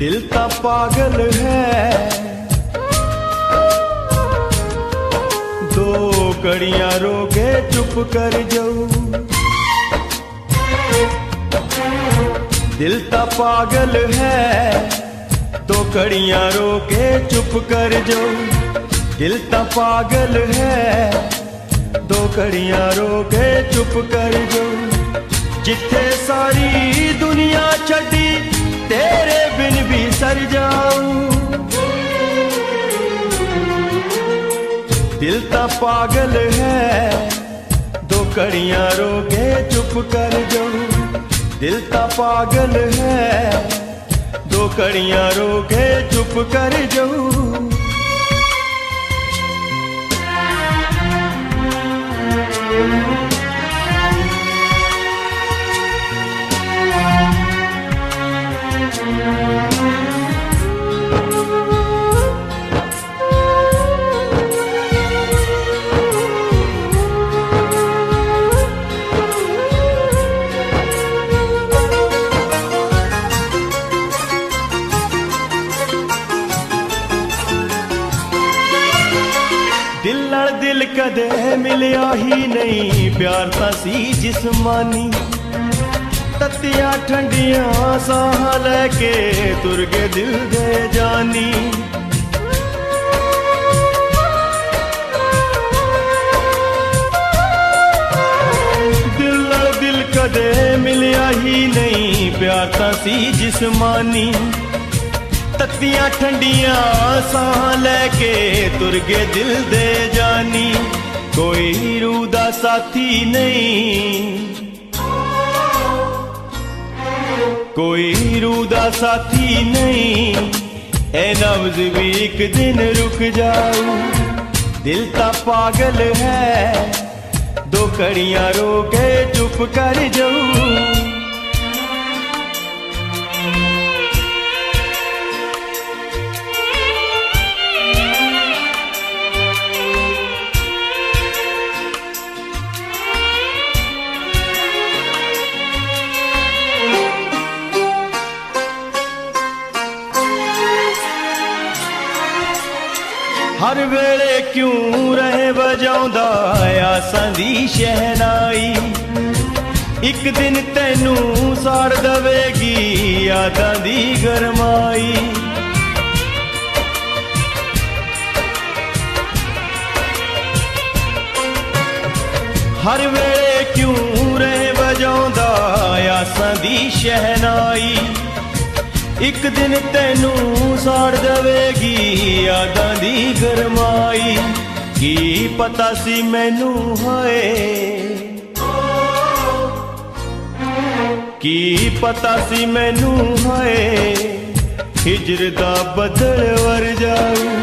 दिल ता पागल है, दो घड़ियां रोके चुप कर जाऊं। दिल ता पागल है, दो घड़ियां रोके चुप कर जाऊं। दिल ता पागल है, दो घड़ियां रोके चुप कर जाऊं। जिथे सारी दुनिया छड़ी तेरे बिन भी सर जाऊं। दिल ता पागल है, दो घड़ियां रोके चुप कर जाऊं। दिल ता पागल है, दो घड़ियां रोके चुप कर जाऊं। दिल नाल दिल कदे मिलिया ही नहीं, प्यार तां सी जिस्मानी। तत्तियां ठंडियां साह लैके तुर गए दिल दे जानी। दिल नाल दिल कदे मिलिया ही नहीं, प्यार तां सी जिस्मानी। तत्तियां ठंडियां साह लैके तुर गए दिल दे जानी। कोई रूह दा साथी नहीं, कोई रूह दा साथी नहीं, ए नब्ज़ भी एक दिन रुक जाऊं। दिल ता पागल है, दो घड़ियां रोके चुप कर जाऊं। हर वेले क्यों रहे बजाउंदा आसां दी शहनाई। एक दिन तैनू साड़ दवेगी यादां दी गरमाई। हर वेले क्यों रहे बजाउंदा आसां दी शहनाई। एक दिन तैनू साड़ दवेगी यादां दी गरमाई। की पता सी मैनू होए, की पता सी मैनू होए, हिजर दा बदल वर जाऊं।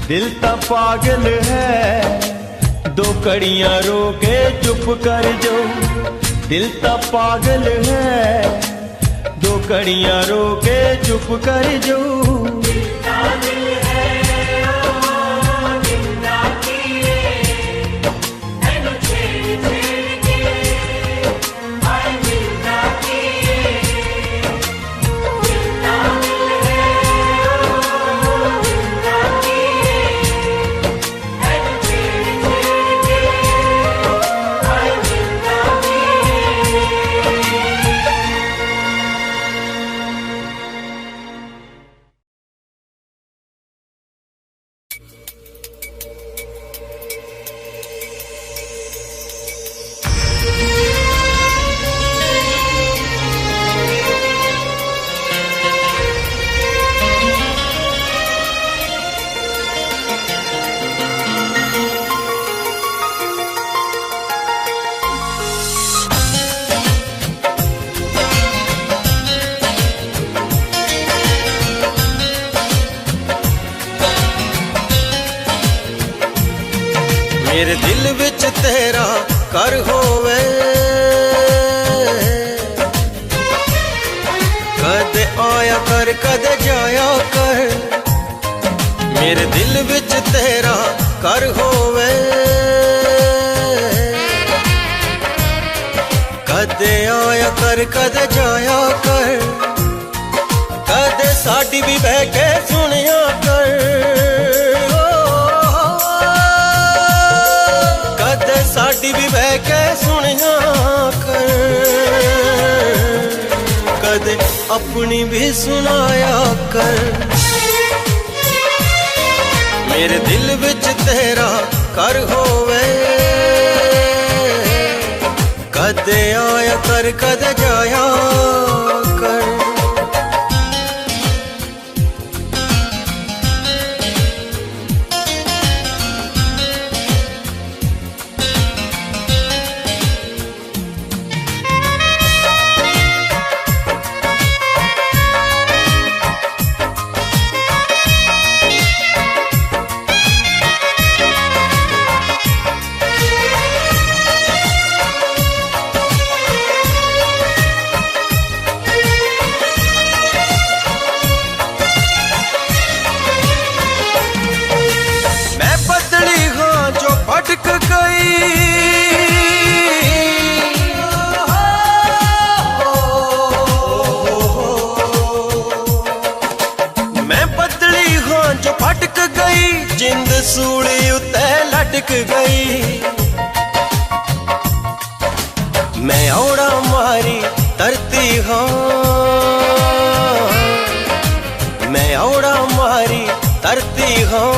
दिल ता पागल है, दो घड़ियां रोके चुप कर जाऊं। दिल ता पागल है, दो घड़ियां रोके चुप कर जाऊं। मेरे दिल विच तेरा घर होवे, कदे आया कर कदे जाया कर। मेरे दिल विच तेरा घर होवे, कदे आया कर कदे जाया कर। कदे साढ़े साडी भी बह के सुनिया कर, कदे साडी भी बह के सुनिया कर, कदे अपनी भी सुनाया कर। मेरे दिल विच तेरा घर होवे, कदे आया कर कदे जाया कर। भटक गई मैं बदली हाँ जो भटक गई, जिंद सूली उते लटक गई। मैं औड़ा मारी तरती हाँ, मैं औड़ा मारी तरती हाँ,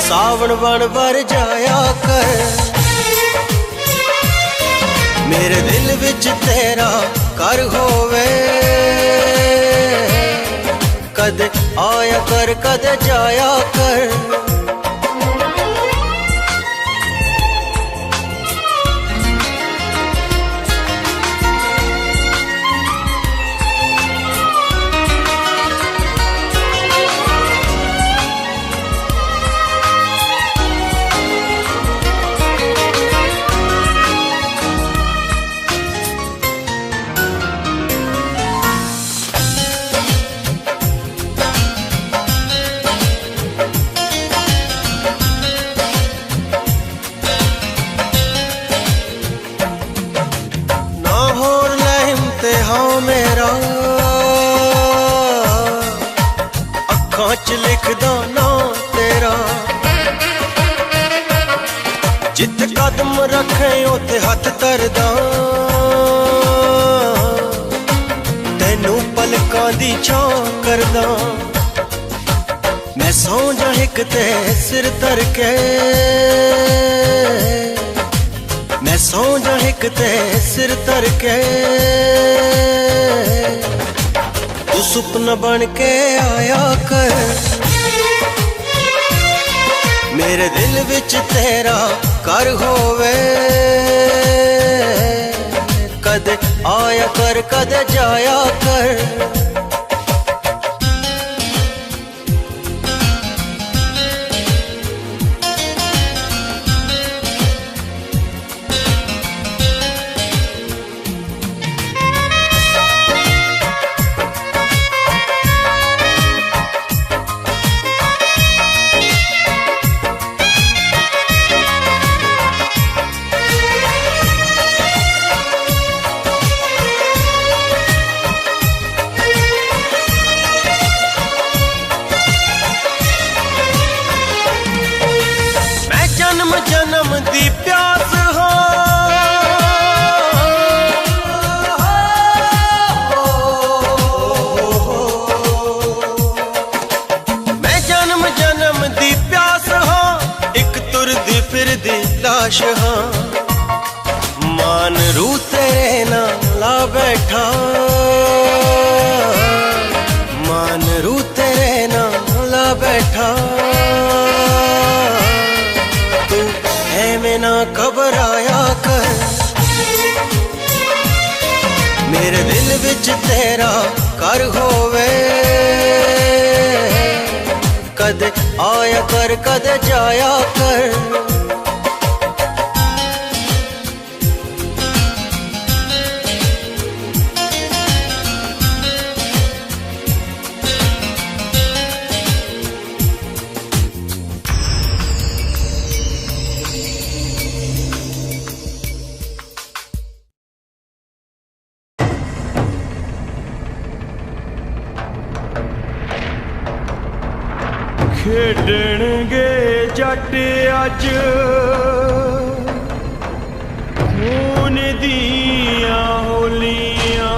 सावन बन बर जाया कर। मेरे दिल विच तेरा घर होवे, कदे आया कर कदे जाया कर। हाँ मेरा अखां च लिखदा ना तेरा, जित कदम रखे उते हथ धरदा, तैनू पलकां दी छां करदा। मैं सौ जा हिक ते सिर धर के, मैं सौ जा हिक ते सिर धर के, तू सुपना बन के आया कर। मेरे दिल विच तेरा घर होवे, कदे आया कर कदे जाया कर। जन्म जन्म दी प्यास मैं जन्म जन्म दी प्यास हाँ, एक तुरदी फिरदी लाश हाँ। मान रू तेरे नाम ला बैठा, मान रू तेरे नाम ला बैठा। में ना घबराया कर, मेरे दिल विच तेरा घर होवे, कदे आया कर कदे जाया कर। खेडणगे जट अज खून दियां होलियां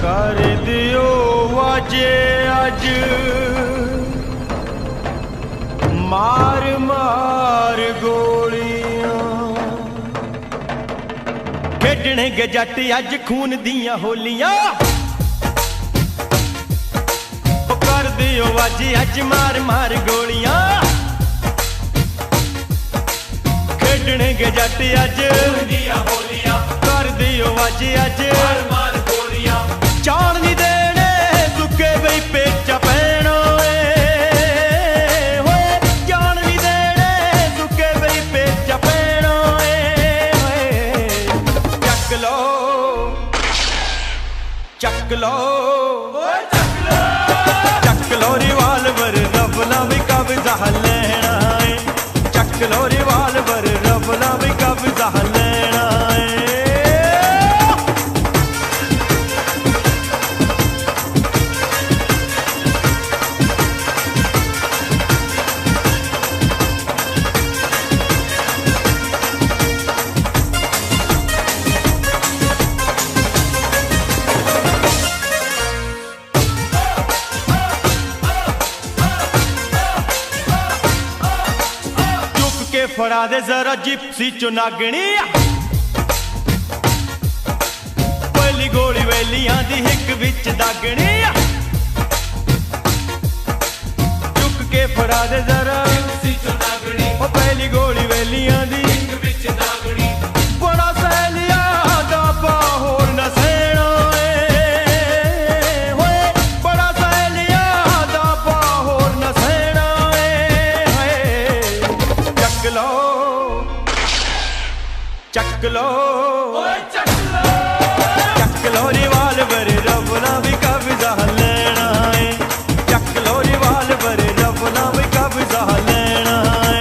कर दियो वाजे अज मार मार गोलियां खेडणगे जट अज खून दियां होलियां दियो वाजी अज मार मार गोलियां खेडणगे जट अज होलियां कर दियो वाजी अज मार मार गोलियां चाण नहीं देने सुके बई पेचा पैणो चाण नहीं देने सुके बई पेचा पैणो चक लो चक लो लो रिवाल्वर रबला भी कब्जा लेना है चक लो रिवाल्वर रबला भी कब्जा लेना है फड़ा दे जरा जिप्सी चुनागनी पहली गोली वेलियां दी हिक विच दागनी चुक के फड़ा दे जरा जिप्सी चुनागनी ओ पहली गोली वेलियां दी हिक विच दागनी बड़ा सैलिया दा बाहोर न सेणो होए बड़ा सैलिया दा बाहोर न सेणो चक लो चक लो चक लो रिवाल्वर रबला भी कब्जा लेना है चक लो रिवाल्वर रबला भी कब्जा लेना है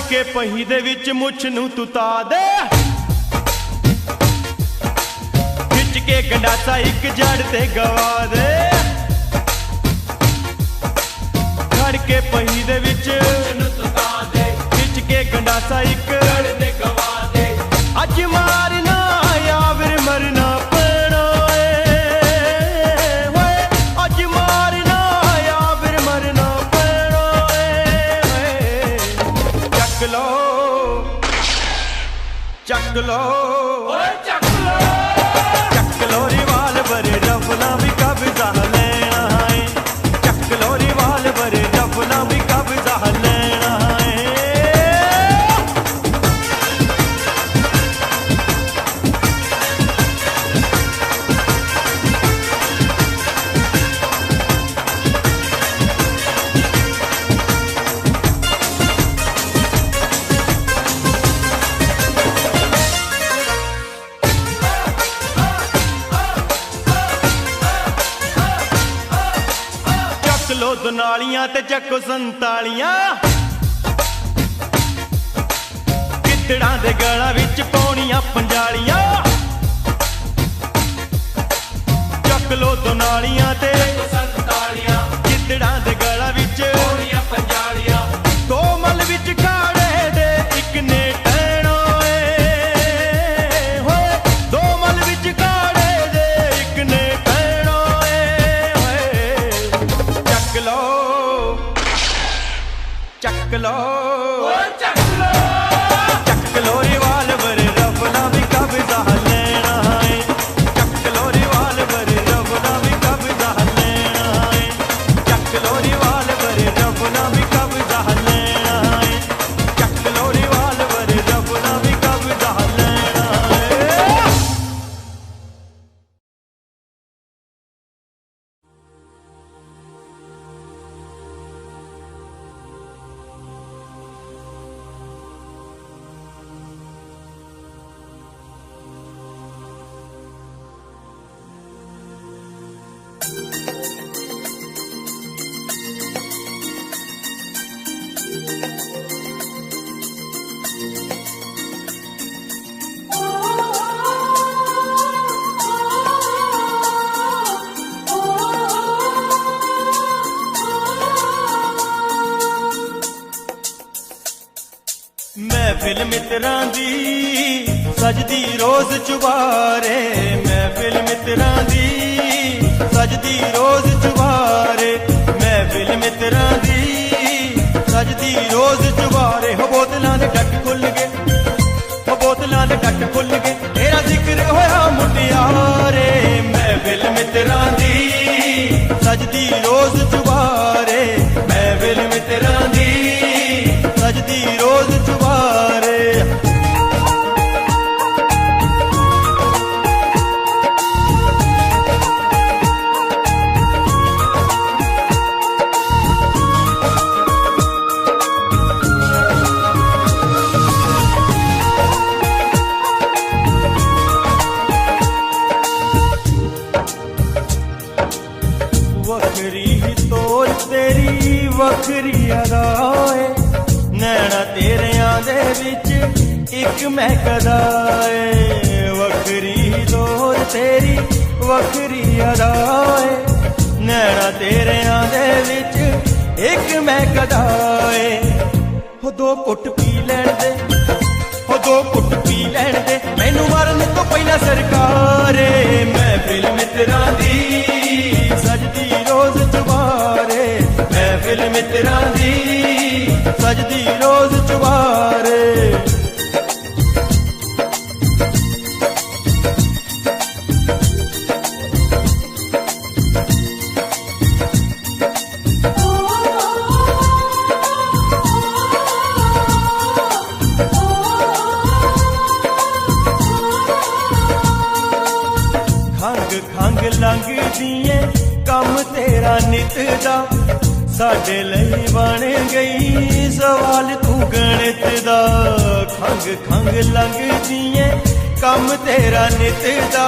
के पही दे विच मुछ नू तू ता दे खिच के गंडासा एक जड़ ते गवा दे खड़ के पही दे विच नू तू ता दे खिच के गंडासा एक जड़ ते गवा दे अज मारना या फिर मरना पैणो अज मारना या फिर मरना पैणो चक लो चक लो चक लो रिवाल्वर रबला भी कब्जा लेना है चक लो रिवाल्वर रबला भी कब्जा लेना है लो दुनालियां ते चको संतालियां गिद्दड़ां दे गलां विच पौणियां पंजालियां चक लो दुनालियां ते चको संतालियां गिद्दड़ां दे गलां विच पौणियां पंजालियां दो मल विच खाड़े दे इक ने टैणो होए दो मल विच खाड़े दे इक ने टैणो चक लो चक लो चक लो रिवाल्वर रबला भी कब्जा लेना है चक लो रिवाल्वर रबला भी कब्जा लेना है चक लो रिवाल्वर रबला भी कब्जा लेना है चक लो रिवाल्वर रबला भी कब्जा लेना है महफिल मित्रां दी सजदी रोज चुबारे, महफिल मित्रां दी सजदी रोज चुबारे, महफिल मित्रां दी सजदी रोज चुबारे। हो बोतलां दे टक खुल गए, हो बोतलां दे टक खुल गए, तेरा जिक्र होया मुटियारे। महफिल मित्रां दी सजदी रोज चुबारे, महफिल मित्रां दी सजदी रोज चुबारे। वखरी तोर तेरी वखरी अदाए, नैना तेरियां दे विच इक महकदा ए। वखरी तोर तेरी वखरी अदाए, नैना तेरियां दे विच इक महकदा ए। हो दो घुट पी लैण दे, हो दो घुट पी लैण दे, मैनू मरन तो पहला सरकारे। महफिल मित्रां दी सजदी रोज चुबारे, महफिल मित्रां दी सजदी रोज चुबारे। खंग खंग लंघदी कम तेरा नित दा, साडे लई बन गई सवाल तू गणित दा। खंग खंग लंघदी कम तेरा नित दा,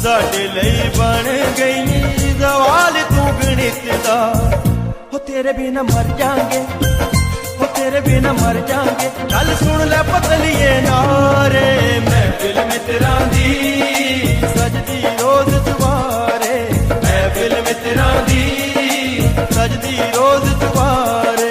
साडे लई बन गई सवाल तू गणित दा। हो तेरे बिना मर जाएंगे, हो तेरे बिना मर जाएंगे, गल सुन ले पतलिए नारे। महफिल मित्रां दी सजदी रोज चुबारे, महफिल मित्रां दी सजदी रोज चुबारे।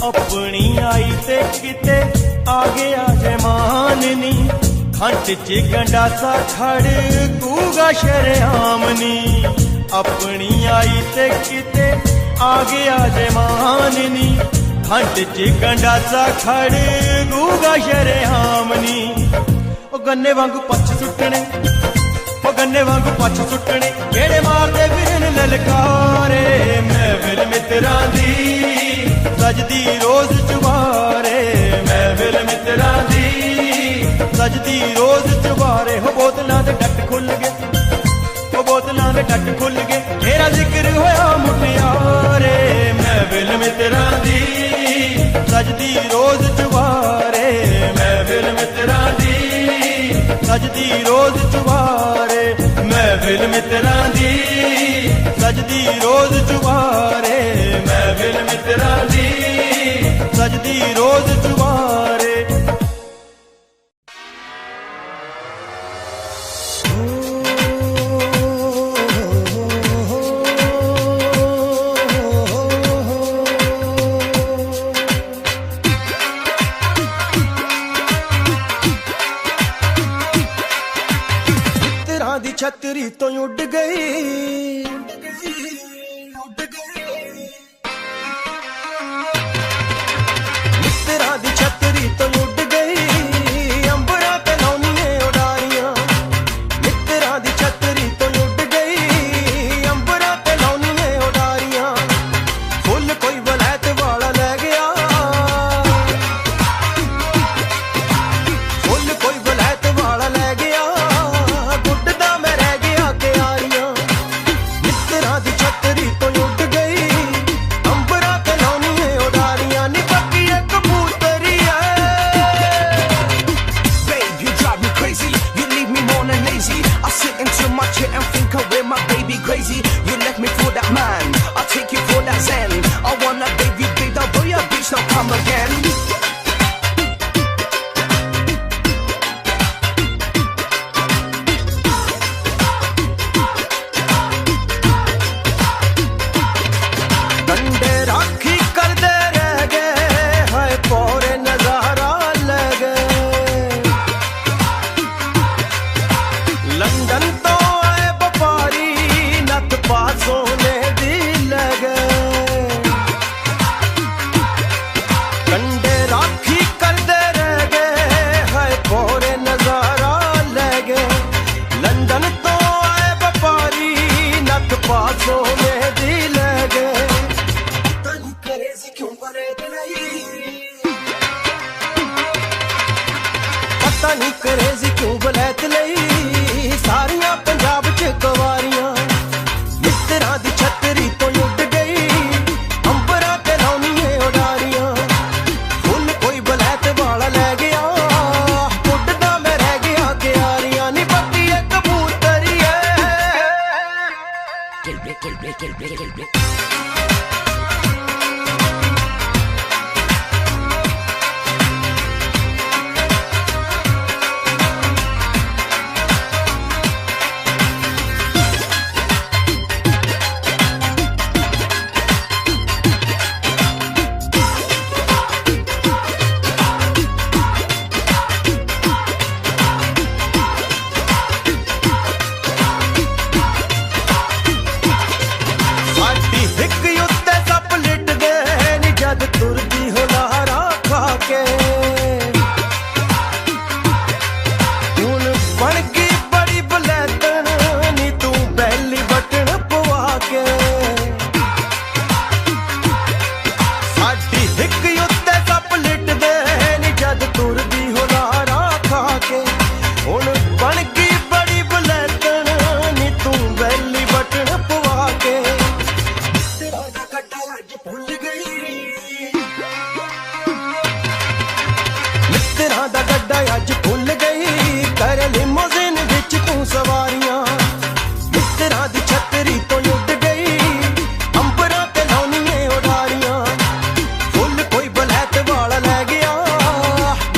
अपनी आई ते किते आ गया जमान नी, खंड च गंडासा खड़ कूगा शरेआम नी। अपनी आई ते किते आ गया जमान नी, खंड च गंडासा खड़ कूगा शरेआम नी। ओ गन्ने वांगू पछ सुट्टने, ओ गन्ने वांगू पछ सुट्टने, जेड़े मारदे फिरन ललकारे। महफिल मित्रां दी सजदी रोज चुबारे, महफिल मित्रां दी सजदी रोज चुबारे। हो बोतलां दे टक खुल गए, हो बोतलां दे टक खुल गए, तेरा जिक्र होया मुटियारे। महफिल मित्रां दी सजदी रोज चुबारे, महफिल मित्रां दी सजदी रोज चुबारे, महफिल मित्रां दी सजदी रोज चुबारे, महफिल मित्रां दी सजदी रोज चुबारे। मित्रां दी छतरी तो उड़ गई, मित्रां दी छतरी तो उड़ गई, अंबरां ते लौनिए उडारियां। मित्रां दी छतरी तो उड़ गई, अंबरां ते लौनिए उडारियां। फुल कोई वलैत वाला लै गया, पता नहीं करेजी क्यों बलैत लई सारियां पंजाब च कवारियां मित्तरां दी छतरी तो उड़ गई अंबरां ते लाउणिए उडारियां फुल कोई बलैत वाला लै गया उड़दा मैं रह गया क्यारियां नी पक्की कबूतरी तुरदी हो लहरा खा के हुण बन गई बड़ी बलैतन नी तू बैली बटन पवा के साडी हिक उत्ते सप लिटदे नी जद तुरदी हो लहरा खा के हुण बन गई बड़ी बलैतन नी तू बैली बटन पवा के तेरा कट्टा अज भुल गई मित्तरां दा गड्डा अज भुल गई कर लिमोजिन विच तू सवारियां मित्तरां दी छतरी तो उड़ गई अंबरां ते लाउणिए उडारियां फुल कोई बलैत वाला लै गया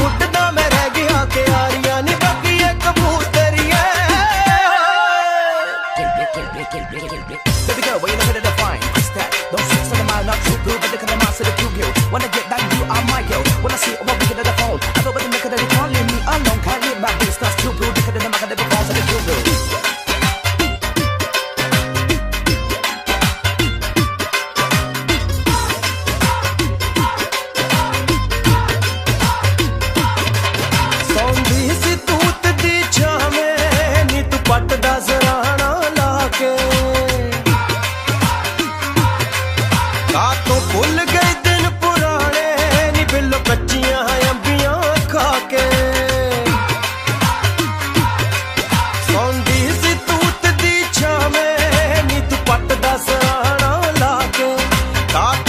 उड़दा मैं रह गया क्यारियां नी बाकी कबूतरी Baby girl, what you looking at the fine? What's that? Don't sit on the mile, not too blue, but look at the mouse of the cute girl. When I get that, you are my girl. When I see what we get at the phone, I know what they make it, they calling me alone. Can't leave my business too blue, look at the mark of the balls of the cute girl. सौंधी सी तूत दी छावें नी तू पट दा जराना लाके तो भुल गए दिन पुराने नी बिल्लो कच्चियां अंबियां खा के सौंधी सी तूत दी छावें नी तू पट दा सराना लाके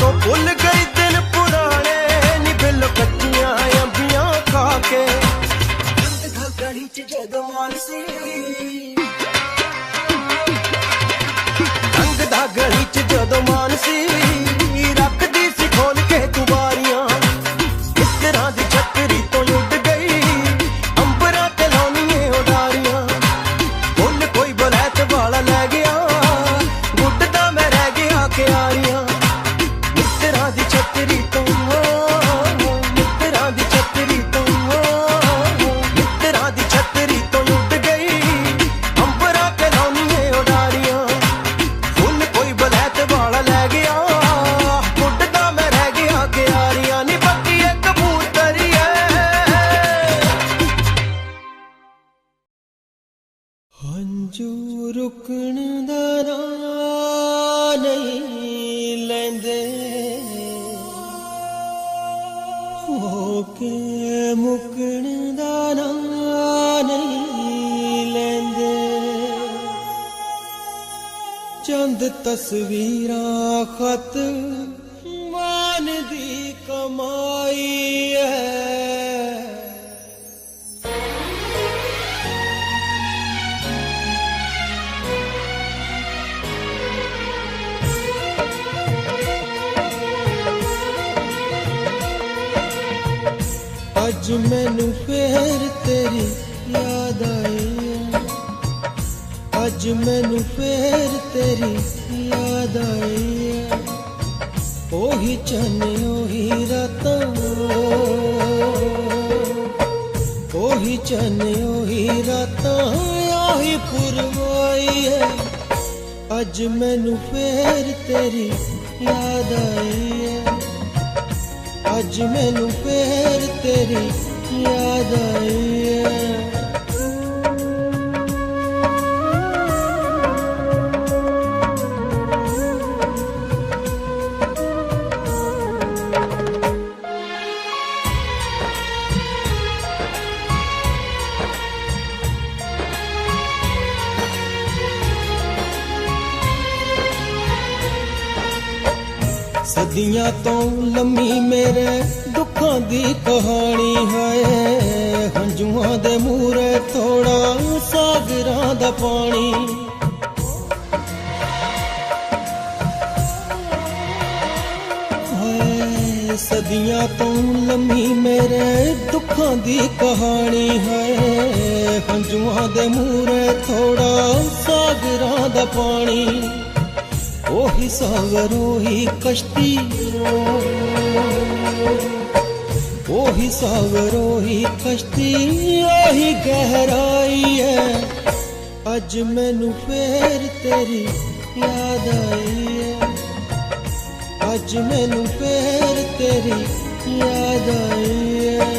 तो भुल गए दिन पुराने नी बिल्लो कच्चियां अंबियां खा के गली च जगमान सी रंग दा गली च जदों मान सी रखदी सी खोल के दुबारियां मित्तरां दी छतरी तो उड़ गई अंबरां ते लाउणिए उडारियां फुल कोई बलैत वाला लै गया उड़दा मैं रह गया क्यारियां मित्तरां दी छतरी तो मित्तरां दी छतरी तो मित्तरां दी छतरी तो उड़ गई अंबरां ते लाउणिए उडारियां फुल कोई बलैत वाला लै गया उड़दा मैं रह गया क्यारियां नी बाकी कबूतरी हंजू रुकण दा नां नहीं लैंदे होके मुकण दा नां नहीं लैंदे चंद तस्वीरां खत मान दी कमाई है अज मैनू फेर तेरी याद आई है अज मैनू फेर तेरी याद आई है ओही चने ओही रातां ओही चने ओही रातां ओही पुरवाई है अज मैनू फेर तेरी याद आई है अज मैनू फेर तेरी याद आई है सदियां तो लम्मी मेरे दुखों दी कहानी है, हंजुआं दे मूरे थोड़ा सागरां दा पानी। हाय सदियां तो लम्मी मेरे दुखों दी कहानी है, हंजुआं दे मूरे थोड़ा सागरां दा पानी। ओही सागर ओही कश्ती, ओही सागर ओही कश्ती, ओही गहराई है। अज मैनू फेर तेरी याद आई है, अज मैनू फेर तेरी याद आई है।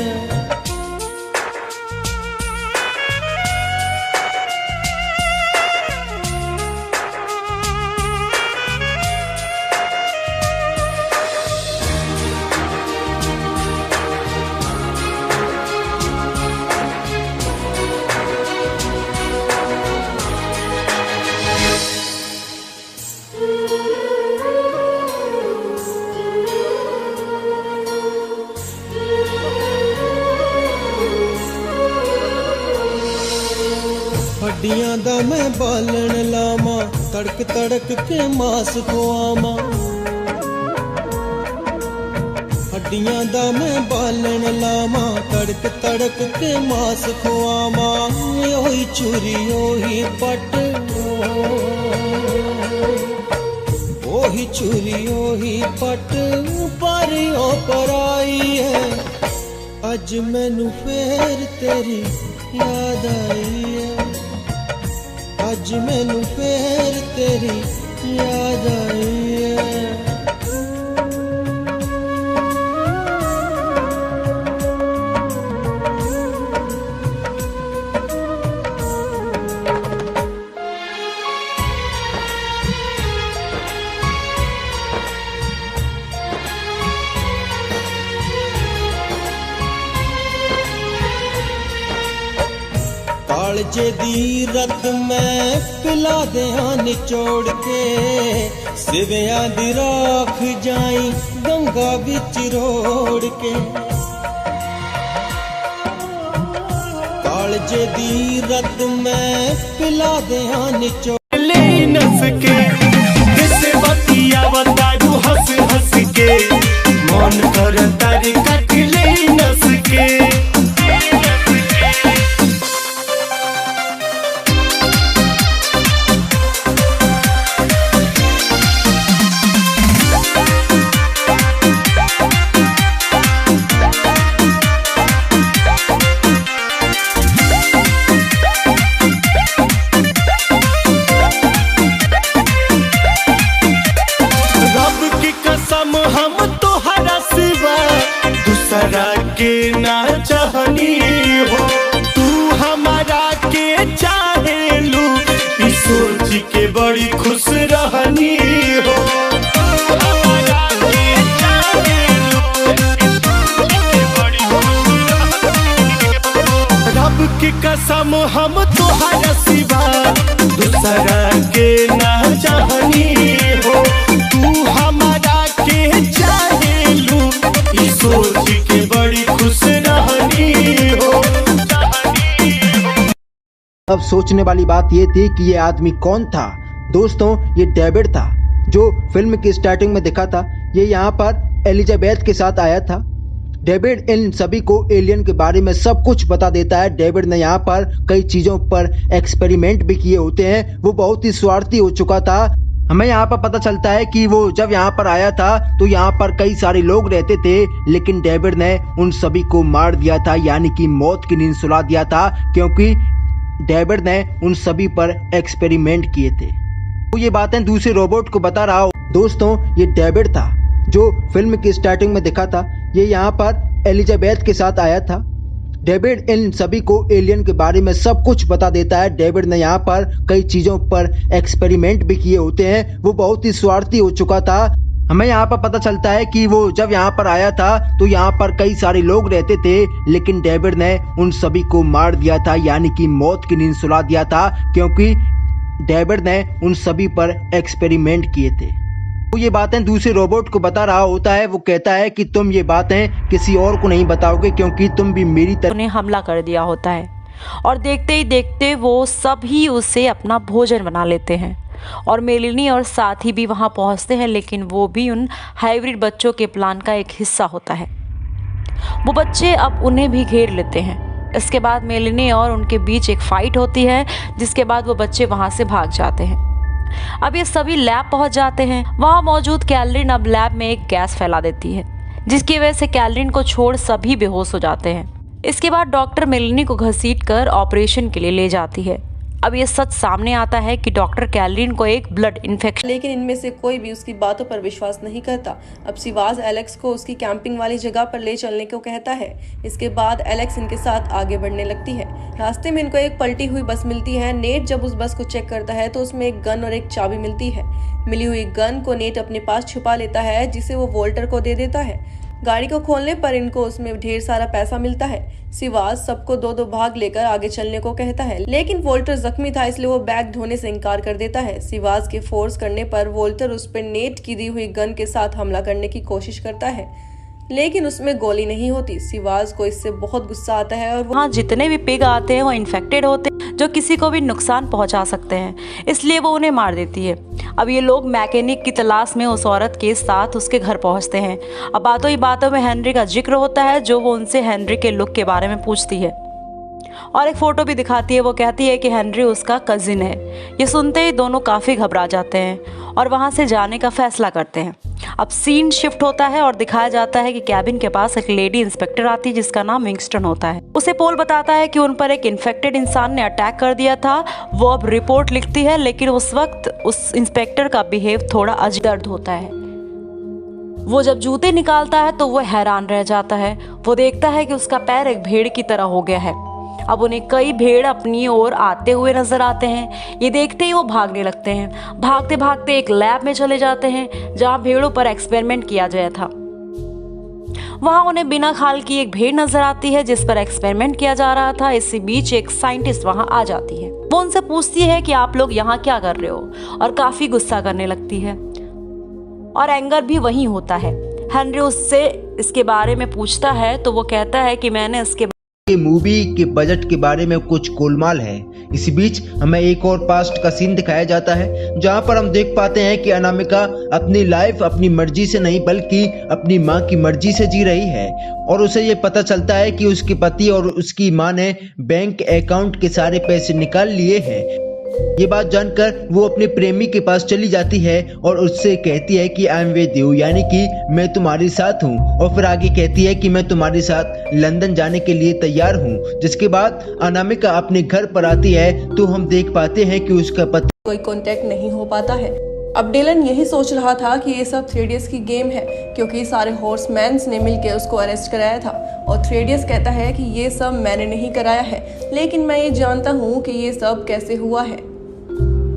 हड्डियां दा मैं बालन लामा, तड़क तड़क के मास खुआमा। हड्डियां दा मैं बालन लामा, तड़क तड़क के मास खुआमा। ओही चूरी ओही पट, ओही चूरी ओही पट, पर ओ पराई है। अज मैनू फेर तेरी याद आई है, अज मैनू फेर तेरी याद आई है। कालजे दी रत मैं पिला देहां निचोड़ के, सिवियां दी राख जाई गंगा बिच रोड़ के। कालजे दी रत मैं पिला देहां निचोड़ ले नस के, किसे बतिया बतारू हंस हंस के, मन कर तारी कट ले नस के। हम तोहरा सिवा दूसरा के ना चाहनी हो, तू हमारा के चाहेलू, ई सोच के बड़ी खुश रहनी हो। हमारा के चाहेलू, ई सोच के बड़ी खुश रहनी हो। रब की कसम हम तोहरा सिवा दूसरा के ना चाहनी हो, तू हमारा चाहेलू, ई सोच के बड़ी खुश रहनी हो। अब सोचने वाली बात ये थी कि ये आदमी कौन था। दोस्तों ये डेविड था जो फिल्म की स्टार्टिंग में दिखा था। ये यहाँ पर एलिजाबेथ के साथ आया था। डेविड इन सभी को एलियन के बारे में सब कुछ बता देता है। डेविड ने यहाँ पर कई चीजों पर एक्सपेरिमेंट भी किए होते हैं। वो बहुत ही स्वार्थी हो चुका था। हमें यहाँ पर पता चलता है कि वो जब यहाँ पर आया था तो यहाँ पर कई सारे लोग रहते थे, लेकिन डेविड ने उन सभी को मार दिया था, यानी कि मौत की नींद सुला दिया था, क्योंकि डेविड ने उन सभी पर एक्सपेरिमेंट किए थे। तो ये बातें दूसरे रोबोट को बता रहा हूँ। दोस्तों ये डेविड था जो फिल्म की स्टार्टिंग में दिखा था। ये यहाँ पर एलिजाबेथ के साथ आया था। डेविड इन सभी को एलियन के बारे में सब कुछ बता देता है। डेविड ने यहाँ पर कई चीजों पर एक्सपेरिमेंट भी किए होते हैं। वो बहुत ही स्वार्थी हो चुका था। हमें यहाँ पर पता चलता है कि वो जब यहाँ पर आया था तो यहाँ पर कई सारे लोग रहते थे, लेकिन डेविड ने उन सभी को मार दिया था, यानी कि मौत की नींद सुला दिया था, क्योंकि डेविड ने उन सभी पर एक्सपेरिमेंट किए थे। वो ये बातें दूसरे रोबोट को बता रहा होता है। वो कहता है कि तुम ये बातें किसी और को नहीं बताओगे क्योंकि तुम भी मेरी तरह उन्हें हमला कर दिया होता है और देखते ही देखते वो सभी उसे अपना भोजन बना लेते हैं और मेलिनी और साथी भी वहां पहुंचते हैं, लेकिन वो भी उन हाइब्रिड बच्चों के प्लान का एक हिस्सा होता है। वो बच्चे अब उन्हें भी घेर लेते हैं। इसके बाद मेलिनी और उनके बीच एक फाइट होती है, जिसके बाद वो बच्चे वहां से भाग जाते हैं। अब ये सभी लैब पहुंच जाते हैं। वहां मौजूद कैलरिन अब लैब में एक गैस फैला देती है, जिसकी वजह से कैलरिन को छोड़ सभी बेहोश हो जाते हैं। इसके बाद डॉक्टर मेलिनी को घसीटकर ऑपरेशन के लिए ले जाती है। अब ये सच सामने आता है कि डॉक्टर कैलरिन को एक ब्लड इन्फेक्शन, लेकिन इनमें से कोई भी उसकी बातों पर विश्वास नहीं करता। अब सिवाज एलेक्स को उसकी कैंपिंग वाली जगह पर ले चलने को कहता है। इसके बाद एलेक्स इनके साथ आगे बढ़ने लगती है। रास्ते में इनको एक पलटी हुई बस मिलती है। नेट जब उस बस को चेक करता है तो उसमें एक गन और एक चाबी मिलती है। मिली हुई गन को नेट अपने पास छुपा लेता है, जिसे वो वोल्टर को दे देता है। गाड़ी को खोलने पर इनको उसमें ढेर सारा पैसा मिलता है। सिवाज सबको दो दो भाग लेकर आगे चलने को कहता है, लेकिन वोल्टर जख्मी था इसलिए वो बैग ढोने से इनकार कर देता है। सिवाज के फोर्स करने पर वोल्टर उस पर नेट की दी हुई गन के साथ हमला करने की कोशिश करता है, लेकिन उसमें गोली नहीं होती। सिवाज को इससे बहुत गुस्सा आता है और वहाँ जितने भी पिग आते हैं वो इन्फेक्टेड होते हैं, जो किसी को भी नुकसान पहुंचा सकते हैं, इसलिए वो उन्हें मार देती है। अब ये लोग मैकेनिक की तलाश में उस औरत के साथ उसके घर पहुंचते हैं। अब बातों ही बातों में हेनरी का जिक्र होता है, जो वो उनसे हेनरी के लुक के बारे में पूछती है और एक फोटो भी दिखाती है। वो कहती है कि हेनरी उसका कजिन है। ये सुनते ही दोनों काफ़ी घबरा जाते हैं और वहाँ से जाने का फैसला करते हैं। अब सीन शिफ्ट होता है और दिखाया जाता है कि कैबिन के पास एक लेडी इंस्पेक्टर आती है, जिसका नाम विंगस्टन होता है। उसे पोल बताता है कि उन पर एक इन्फेक्टेड इंसान ने अटैक कर दिया था। वो अब रिपोर्ट लिखती है, लेकिन उस वक्त उस इंस्पेक्टर का बिहेव थोड़ा अजीब दर्द होता है। वो जब जूते निकालता है तो वो हैरान रह जाता है। वो देखता है कि उसका पैर एक भेड़ की तरह हो गया है। अब उन्हें कई भेड़ अपनी ओर आते हुए नजर आते हैं। ये देखते ही वो भागने लगते हैं। भागते भागते एक लैब में चले जाते हैं जहां भेड़ों पर एक्सपेरिमेंट किया गया था। वहां उन्हें बिना खाल की एक भेड़ नजर आती है जिस पर एक्सपेरिमेंट किया जा रहा था। इसी बीच एक साइंटिस्ट वहां आ जाती है। वो उनसे पूछती है कि आप लोग यहाँ क्या कर रहे हो, और काफी गुस्सा करने लगती है और एंगर भी वहीं होता है। हेनरी उससे इसके बारे में पूछता है तो वो कहता है कि मैंने इसके मूवी के बजट के बारे में कुछ गोलमाल है। इसी बीच हमें एक और पास्ट का सीन दिखाया जाता है, जहां पर हम देख पाते हैं कि अनामिका अपनी लाइफ अपनी मर्जी से नहीं बल्कि अपनी मां की मर्जी से जी रही है, और उसे ये पता चलता है कि उसके पति और उसकी मां ने बैंक अकाउंट के सारे पैसे निकाल लिए हैं। ये बात जानकर वो अपने प्रेमी के पास चली जाती है और उससे कहती है कि आई एम विद यू, यानी कि मैं तुम्हारे साथ हूँ, और फिर आगे कहती है कि मैं तुम्हारे साथ लंदन जाने के लिए तैयार हूँ। जिसके बाद अनामिका अपने घर पर आती है तो हम देख पाते हैं कि उसका पति कोई कांटेक्ट नहीं हो पाता है। अब डिलन यही सोच रहा था कि ये सब थ्रेडियस की गेम है, क्योंकि सारे हॉर्समैन्स ने मिलकर उसको अरेस्ट कराया था, और थ्रेडियस कहता है कि ये सब मैंने नहीं कराया है, लेकिन मैं ये जानता हूँ कि ये सब कैसे हुआ है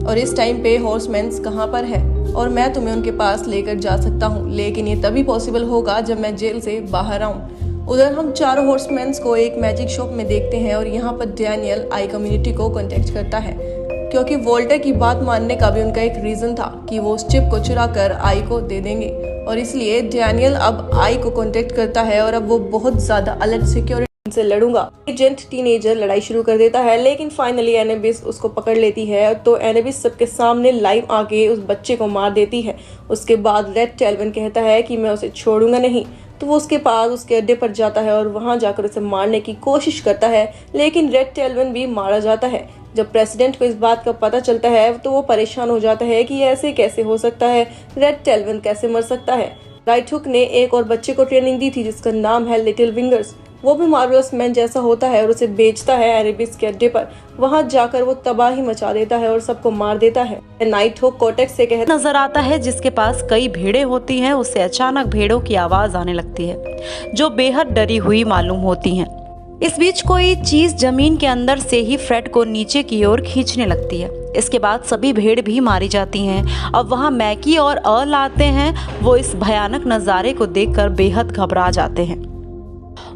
और इस टाइम पे हॉर्समैन्स कहाँ पर है, और मैं तुम्हें उनके पास लेकर जा सकता हूँ, लेकिन ये तभी पॉसिबल होगा जब मैं जेल से बाहर आऊँ। उधर हम चारों हॉर्समैन्स को एक मैजिक शॉप में देखते हैं और यहाँ पर डैनियल आई कम्युनिटी को कॉन्टेक्ट करता है, क्योंकि वोल्टर की बात मानने का भी उनका एक रीजन था कि वो उस चिप को चुरा कर आई को दे देंगे, और इसलिए डैनियल अब आई को कांटेक्ट करता है और अब वो बहुत ज्यादा अलर्ट सिक्योरिटी से लड़ूंगा। एजेंट टीनेजर लड़ाई शुरू कर देता है, लेकिन फाइनली एनेबिस उसको पकड़ लेती है, तो एनेबिस सबके सामने लाइव आके उस बच्चे को मार देती है। उसके बाद रेड टेल्विन कहता है कि मैं उसे छोड़ूंगा नहीं, तो वो उसके पास उसके अड्डे पर जाता है और वहां जाकर उसे मारने की कोशिश करता है, लेकिन रेड टेल्विन भी मारा जाता है। जब प्रेसिडेंट को इस बात का पता चलता है तो वो परेशान हो जाता है कि ऐसे कैसे हो सकता है, रेड टेल्विन कैसे मर सकता है। राइट हुक ने एक और बच्चे को ट्रेनिंग दी थी जिसका नाम है लिटिल विंगर्स। वो भी मार्वलस मैन जैसा होता है और उसे बेचता है एरेबिस के अड्डे पर। वहां जाकर वो तबाही मचा देता है और सबको मार देता है। नाइट हुक कोटेक्स से कहता नजर आता है जिसके पास कई भेड़ें होती हैं। उसे अचानक भेड़ों की आवाज आने लगती है जो बेहद डरी हुई मालूम होती हैं। इस बीच कोई चीज जमीन के अंदर से ही फ्रेड को नीचे की ओर खींचने लगती है। इसके बाद सभी भेड़ भी मारी जाती हैं। अब वहां मैकी और अर्ल आते हैं। वो इस भयानक नज़ारे को देखकर बेहद घबरा जाते हैं।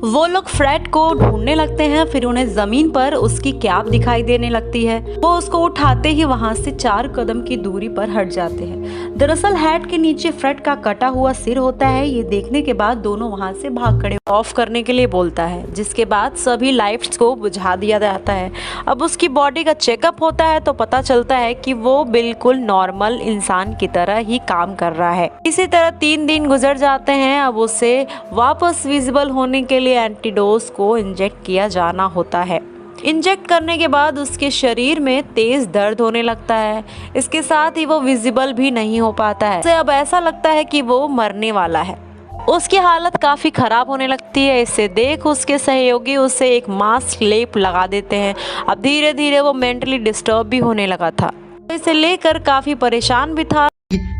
वो लोग फ्रेड को ढूंढने लगते हैं, फिर उन्हें जमीन पर उसकी कैप दिखाई देने लगती है। वो उसको उठाते ही वहां से 4 कदम की दूरी पर हट जाते हैं। दरअसल हैट के नीचे फ्रेड का कटा हुआ सिर होता है। ये देखने के बाद दोनों वहां से भाग खड़े ऑफ करने के लिए बोलता है, जिसके बाद सभी लाइट्स को बुझा दिया जाता है। अब उसकी बॉडी का चेकअप होता है तो पता चलता है कि वो बिल्कुल नॉर्मल इंसान की तरह ही काम कर रहा है। इसी तरह 3 दिन गुजर जाते हैं। अब उसे वापस विजिबल होने के लिए एंटीडोज को इंजेक्ट किया जाना होता है। इंजेक्ट करने के बाद उसके शरीर में तेज दर्द होने लगता है। इसके साथ ही वो विजिबल भी नहीं हो पाता है। उसे अब ऐसा लगता है कि वो मरने वाला है। उसकी हालत काफ़ी ख़राब होने लगती है। इसे देख उसके सहयोगी उसे एक मास्क लेप लगा देते हैं। अब धीरे धीरे वो मेंटली डिस्टर्ब भी होने लगा था। इसे लेकर काफ़ी परेशान भी था।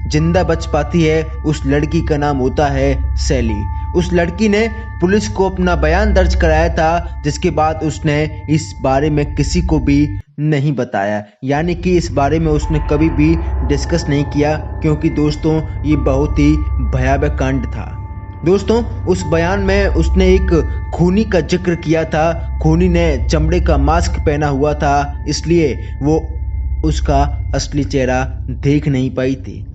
जिंदा बच पाती है उस लड़की का नाम होता है सैली। उस लड़की ने पुलिस को अपना बयान दर्ज कराया था, जिसके बाद उसने इस बारे में किसी को भी नहीं बताया, यानी कि इस बारे में उसने कभी भी डिस्कस नहीं किया, क्योंकि दोस्तों ये बहुत ही भयावह कांड था। दोस्तों उस बयान में उसने एक खूनी का जिक्र किया था। खूनी ने चमड़े का मास्क पहना हुआ था, इसलिए वो उसका असली चेहरा देख नहीं पाई थी।